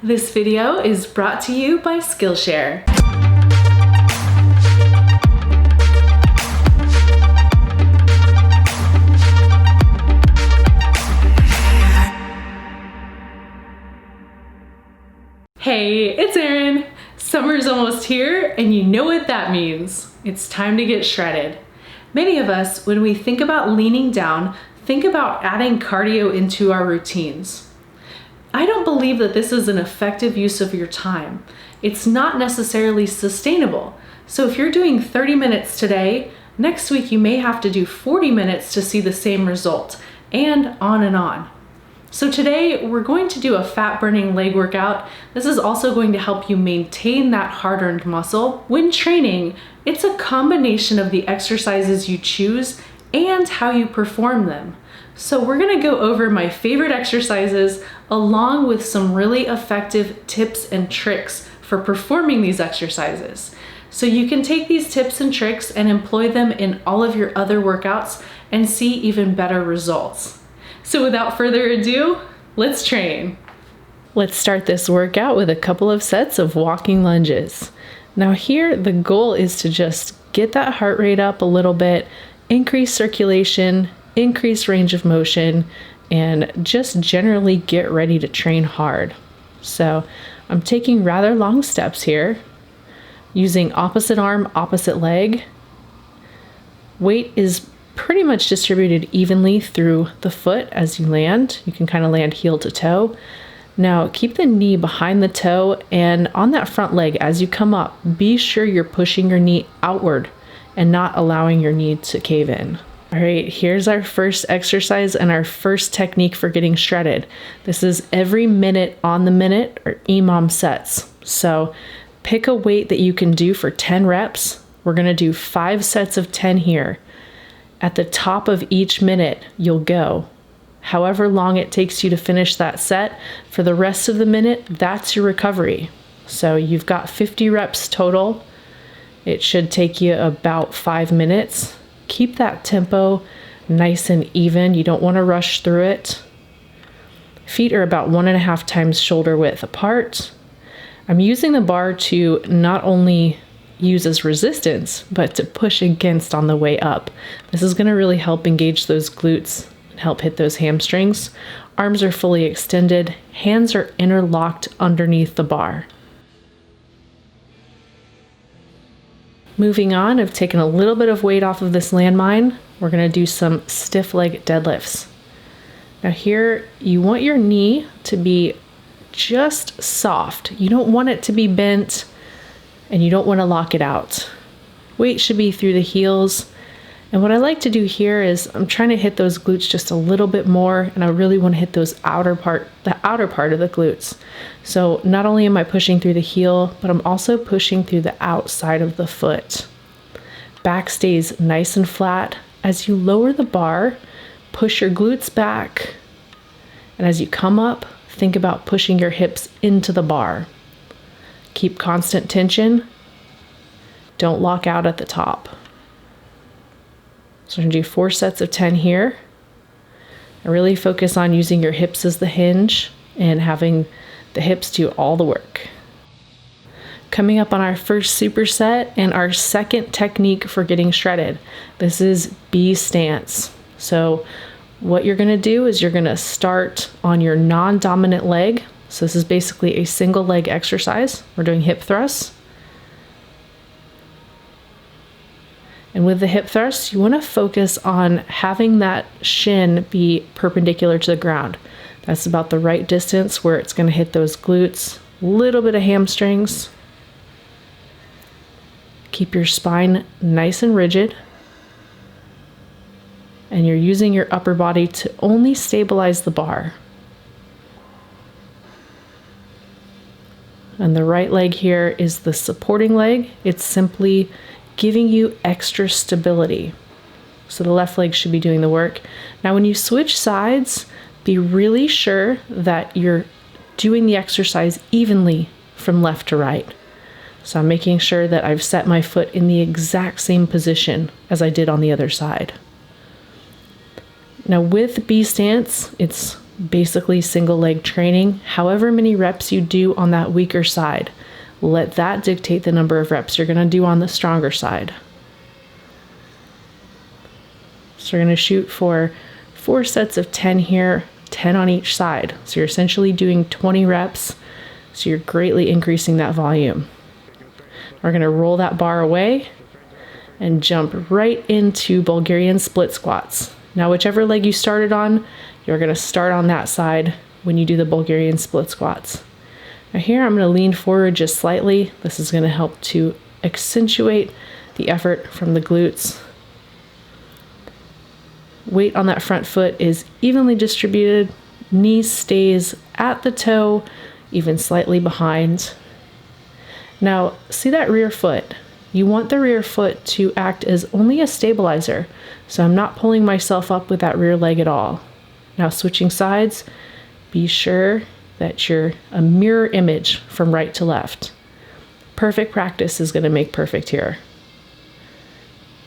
This video is brought to you by Skillshare. Hey, it's Erin. Summer's almost here, and you know what that means. It's time to get shredded. Many of us, when we think about leaning down, think about adding cardio into our routines. I don't believe that this is an effective use of your time. It's not necessarily sustainable. So if you're doing 30 minutes today, next week you may have to do 40 minutes to see the same result, and on and on. So today we're going to do a fat burning leg workout. This is also going to help you maintain that hard-earned muscle. When training, it's a combination of the exercises you choose and how you perform them. So we're gonna go over my favorite exercises along with some really effective tips and tricks for performing these exercises. So you can take these tips and tricks and employ them in all of your other workouts and see even better results. So without further ado, let's train. Let's start this workout with a couple of sets of walking lunges. Now here, the goal is to just get that heart rate up a little bit, increase circulation, increase range of motion, and just generally get ready to train hard. So I'm taking rather long steps here, using opposite arm, opposite leg. Weight is pretty much distributed evenly through the foot as you land. You can kind of land heel to toe. Now keep the knee behind the toe, and on that front leg as you come up, be sure you're pushing your knee outward and not allowing your knee to cave in. All right, here's our first exercise and our first technique for getting shredded. This is every minute on the minute, or EMOM sets. So pick a weight that you can do for 10 reps. We're gonna do 5 sets of 10 here. At the top of each minute, you'll go. However long it takes you to finish that set, for the rest of the minute, that's your recovery. So you've got 50 reps total. It should take you about 5 minutes. Keep that tempo nice and even. You don't want to rush through it. Feet are about 1.5 times shoulder width apart. I'm using the bar to not only use as resistance, but to push against on the way up. This is going to really help engage those glutes and help hit those hamstrings. Arms are fully extended. Hands are interlocked underneath the bar. Moving on, I've taken a little bit of weight off of this landmine. We're going to do some stiff leg deadlifts. Now here, you want your knee to be just soft. You don't want it to be bent, and you don't want to lock it out. Weight should be through the heels. And what I like to do here is I'm trying to hit those glutes just a little bit more, and I really want to hit those the outer part of the glutes. So not only am I pushing through the heel, but I'm also pushing through the outside of the foot. Back stays nice and flat. As you lower the bar, push your glutes back. And as you come up, think about pushing your hips into the bar. Keep constant tension. Don't lock out at the top. So I'm gonna do 4 sets of 10 here. I really focus on using your hips as the hinge and having the hips do all the work. Coming up on our first superset and our second technique for getting shredded. This is B stance. So what you're gonna do is you're gonna start on your non-dominant leg. So this is basically a single leg exercise. We're doing hip thrusts. And with the hip thrust, you want to focus on having that shin be perpendicular to the ground. That's about the right distance where it's going to hit those glutes, a little bit of hamstrings. Keep your spine nice and rigid. And you're using your upper body to only stabilize the bar. And the right leg here is the supporting leg. It's simply giving you extra stability. So the left leg should be doing the work. Now when you switch sides, be really sure that you're doing the exercise evenly from left to right. So I'm making sure that I've set my foot in the exact same position as I did on the other side. Now with B stance, it's basically single leg training. However many reps you do on that weaker side, let that dictate the number of reps you're going to do on the stronger side. So we're going to shoot for 4 sets of 10 here, 10 on each side. So you're essentially doing 20 reps. So you're greatly increasing that volume. We're going to roll that bar away and jump right into Bulgarian split squats. Now, whichever leg you started on, you're going to start on that side when you do the Bulgarian split squats. Now here, I'm going to lean forward just slightly. This is going to help to accentuate the effort from the glutes. Weight on that front foot is evenly distributed. Knee stays at the toe, even slightly behind. Now, see that rear foot? You want the rear foot to act as only a stabilizer. So I'm not pulling myself up with that rear leg at all. Now switching sides, be sure that you're a mirror image from right to left. Perfect practice is going to make perfect here.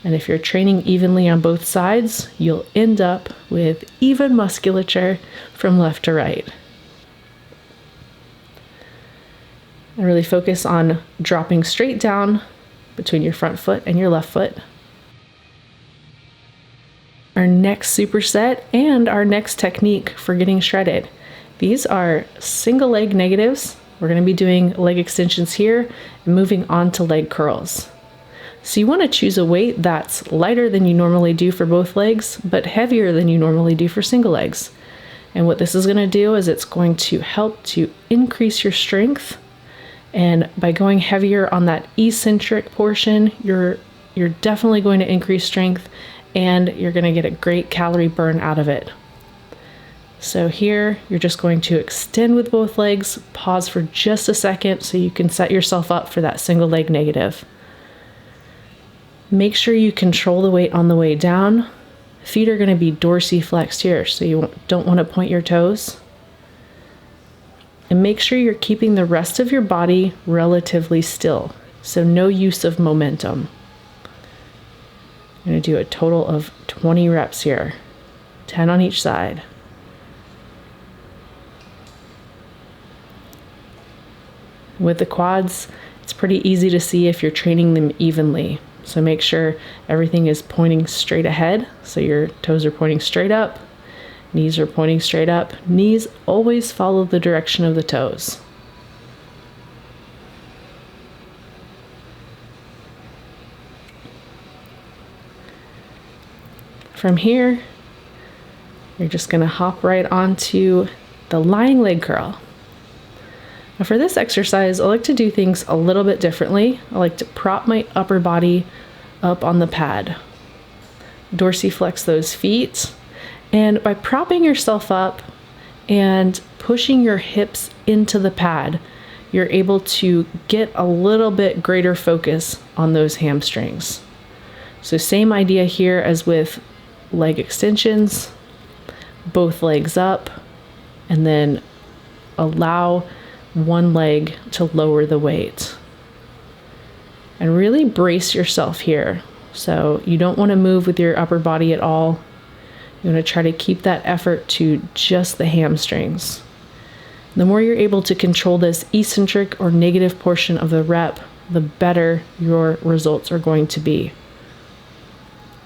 And if you're training evenly on both sides, you'll end up with even musculature from left to right. And really focus on dropping straight down between your front foot and your left foot. Our next superset and our next technique for getting shredded. These are single leg negatives. We're going to be doing leg extensions here and moving on to leg curls. So you want to choose a weight that's lighter than you normally do for both legs, but heavier than you normally do for single legs. And what this is going to do is it's going to help to increase your strength. And by going heavier on that eccentric portion, you're definitely going to increase strength, and you're going to get a great calorie burn out of it. So here, you're just going to extend with both legs, pause for just a second so you can set yourself up for that single leg negative. Make sure you control the weight on the way down. Feet are going to be dorsiflexed here, so you don't want to point your toes. And make sure you're keeping the rest of your body relatively still, so no use of momentum. I'm going to do a total of 20 reps here, 10 on each side. With the quads, it's pretty easy to see if you're training them evenly. So make sure everything is pointing straight ahead. So your toes are pointing straight up, knees are pointing straight up. Knees always follow the direction of the toes. From here, you're just going to hop right onto the lying leg curl. Now for this exercise, I like to do things a little bit differently. I like to prop my upper body up on the pad. Dorsiflex those feet. And by propping yourself up and pushing your hips into the pad, you're able to get a little bit greater focus on those hamstrings. So same idea here as with leg extensions, both legs up, and then allow one leg to lower the weight. And really brace yourself here. So you don't want to move with your upper body at all. You want to try to keep that effort to just the hamstrings. The more you're able to control this eccentric or negative portion of the rep, the better your results are going to be.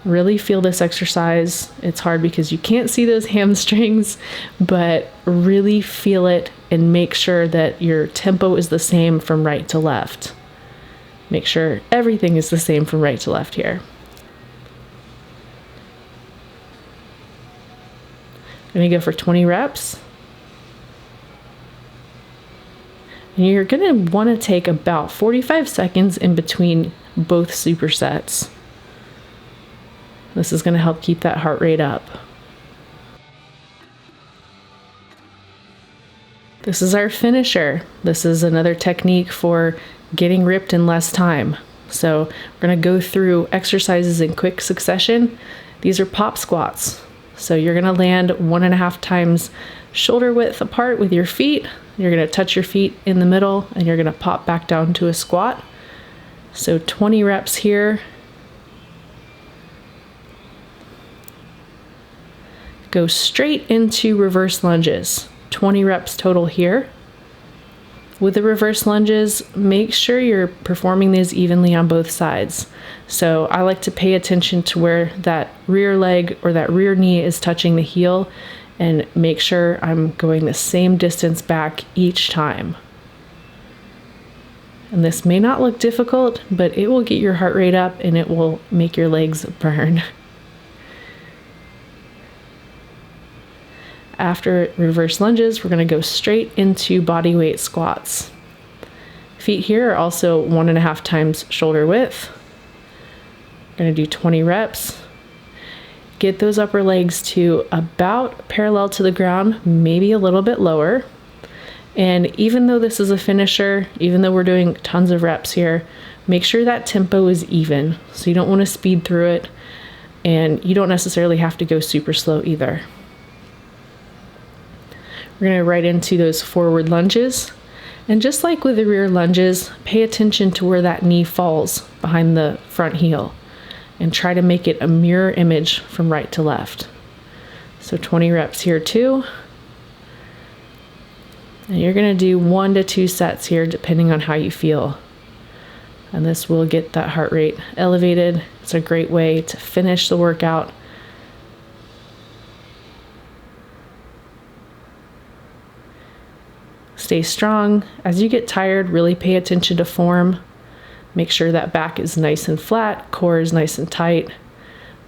Really feel this exercise. It's hard because you can't see those hamstrings, but really feel it and make sure that your tempo is the same from right to left. Make sure everything is the same from right to left here. I'm going to go for 20 reps. And you're going to want to take about 45 seconds in between both supersets. This is going to help keep that heart rate up. This is our finisher. This is another technique for getting ripped in less time. So we're going to go through exercises in quick succession. These are pop squats. So you're going to land 1.5 times shoulder width apart with your feet. You're going to touch your feet in the middle and you're going to pop back down to a squat. So 20 reps here. go straight into reverse lunges. 20 reps total here. With the reverse lunges, make sure you're performing these evenly on both sides. So I like to pay attention to where that rear leg or that rear knee is touching the heel and make sure I'm going the same distance back each time. And this may not look difficult, but it will get your heart rate up and it will make your legs burn. After reverse lunges, we're going to go straight into body weight squats. Feet here are also 1.5 times shoulder width. We're going to do 20 reps. Get those upper legs to about parallel to the ground, maybe a little bit lower. And even though this is a finisher, even though we're doing tons of reps here, make sure that tempo is even. So you don't want to speed through it, and you don't necessarily have to go super slow either. We're going to right into those forward lunges. And just like with the rear lunges, pay attention to where that knee falls behind the front heel and try to make it a mirror image from right to left. So 20 reps here too. And you're going to do 1 to 2 sets here depending on how you feel. And this will get that heart rate elevated. It's a great way to finish the workout. Stay strong. As you get tired, really pay attention to form. Make sure that back is nice and flat, core is nice and tight,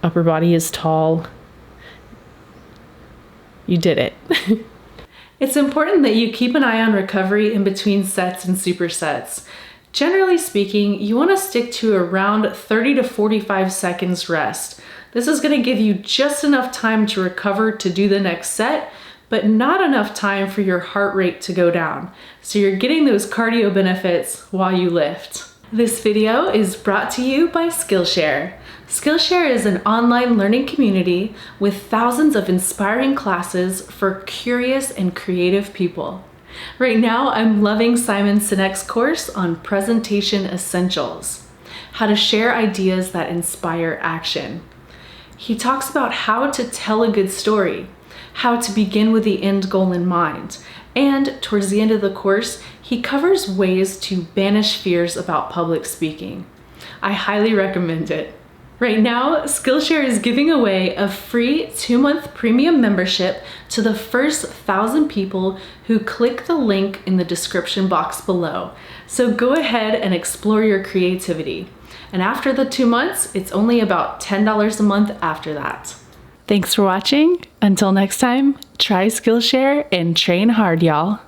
upper body is tall. You did it. It's important that you keep an eye on recovery in between sets and supersets. Generally speaking, you want to stick to around 30 to 45 seconds rest. This is going to give you just enough time to recover to do the next set, but not enough time for your heart rate to go down. So you're getting those cardio benefits while you lift. This video is brought to you by Skillshare. Skillshare is an online learning community with thousands of inspiring classes for curious and creative people. Right now, I'm loving Simon Sinek's course on presentation essentials, how to share ideas that inspire action. He talks about how to tell a good story, how to begin with the end goal in mind, and towards the end of the course, he covers ways to banish fears about public speaking. I highly recommend it. Right now, Skillshare is giving away a free 2-month premium membership to the first 1,000 people who click the link in the description box below. So go ahead and explore your creativity. And after the 2 months, it's only about $10 a month after that. Thanks for watching. Until next time, try Skillshare and train hard, y'all.